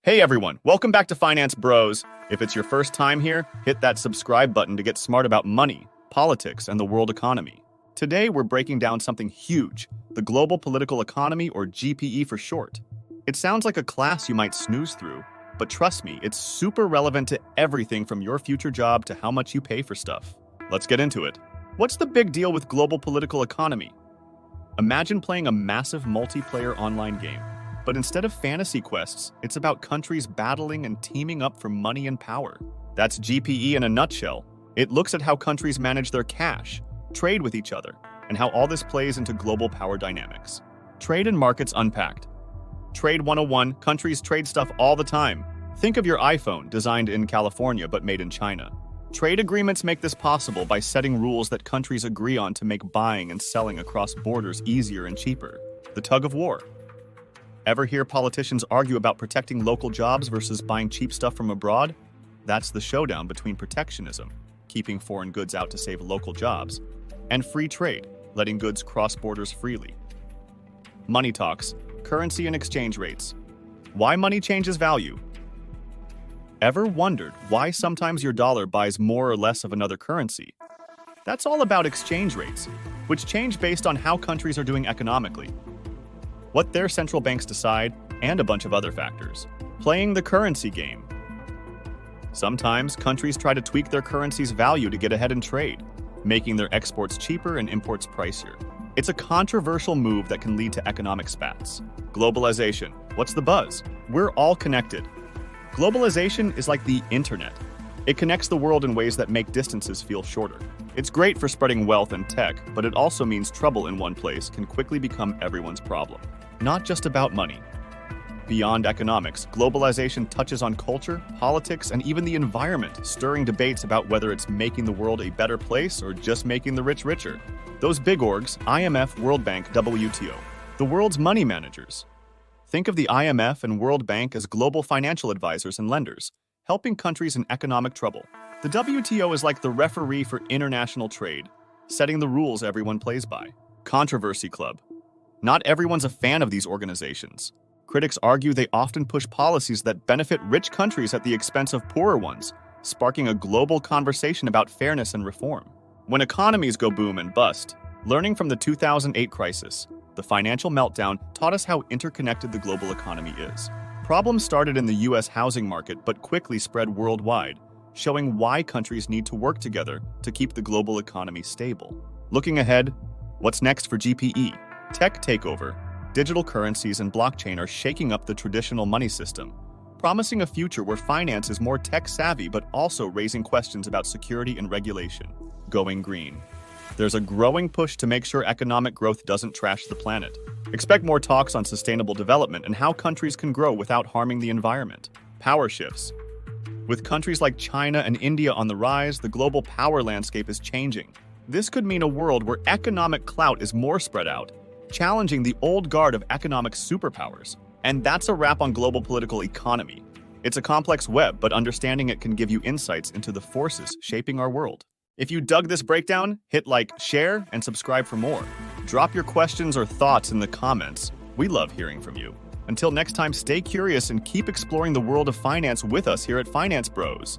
Hey everyone, welcome back to Finance Bros. If it's your first time here, hit that subscribe button to get smart about money, politics, and the world economy. Today we're breaking down something huge, the global political economy, or GPE for short. It sounds like a class you might snooze through, but trust me, it's super relevant to everything from your future job to how much you pay for stuff. Let's get into it. What's the big deal with global political economy? Imagine playing a massive multiplayer online game. But instead of fantasy quests, it's about countries battling and teaming up for money and power. That's GPE in a nutshell. It looks at how countries manage their cash, trade with each other, and how all this plays into global power dynamics. Trade and markets unpacked. Trade 101, countries trade stuff all the time. Think of your iPhone, designed in California but made in China. Trade agreements make this possible by setting rules that countries agree on to make buying and selling across borders easier and cheaper. The tug of war. Ever hear politicians argue about protecting local jobs versus buying cheap stuff from abroad? That's the showdown between protectionism, keeping foreign goods out to save local jobs, and free trade, letting goods cross borders freely. Money talks, currency and exchange rates. Why money changes value? Ever wondered why sometimes your dollar buys more or less of another currency? That's all about exchange rates, which change based on how countries are doing economically, what their central banks decide, and a bunch of other factors. Playing the currency game. Sometimes countries try to tweak their currency's value to get ahead in trade, making their exports cheaper and imports pricier. It's a controversial move that can lead to economic spats. Globalization. What's the buzz? We're all connected. Globalization is like the internet. It connects the world in ways that make distances feel shorter. It's great for spreading wealth and tech, but it also means trouble in one place can quickly become everyone's problem. Not just about money. Beyond economics, globalization touches on culture, politics, and even the environment, stirring debates about whether it's making the world a better place or just making the rich richer. Those big orgs, IMF, World Bank, WTO, the world's money managers. Think of the IMF and World Bank as global financial advisors and lenders, helping countries in economic trouble. The WTO is like the referee for international trade, setting the rules everyone plays by. Controversy Club. Not everyone's a fan of these organizations. Critics argue they often push policies that benefit rich countries at the expense of poorer ones, sparking a global conversation about fairness and reform. When economies go boom and bust, learning from the 2008 crisis, the financial meltdown taught us how interconnected the global economy is. Problems started in the US housing market but quickly spread worldwide, showing why countries need to work together to keep the global economy stable. Looking ahead, what's next for GPE? Tech takeover, digital currencies, and blockchain are shaking up the traditional money system, promising a future where finance is more tech-savvy but also raising questions about security and regulation. Going green. There's a growing push to make sure economic growth doesn't trash the planet. Expect more talks on sustainable development and how countries can grow without harming the environment. Power shifts. With countries like China and India on the rise, the global power landscape is changing. This could mean a world where economic clout is more spread out, challenging the old guard of economic superpowers. And that's a wrap on global political economy. It's a complex web, but understanding it can give you insights into the forces shaping our world. If you dug this breakdown, hit like, share, and subscribe for more. Drop your questions or thoughts in the comments. We love hearing from you. Until next time, stay curious and keep exploring the world of finance with us here at Finance Bros.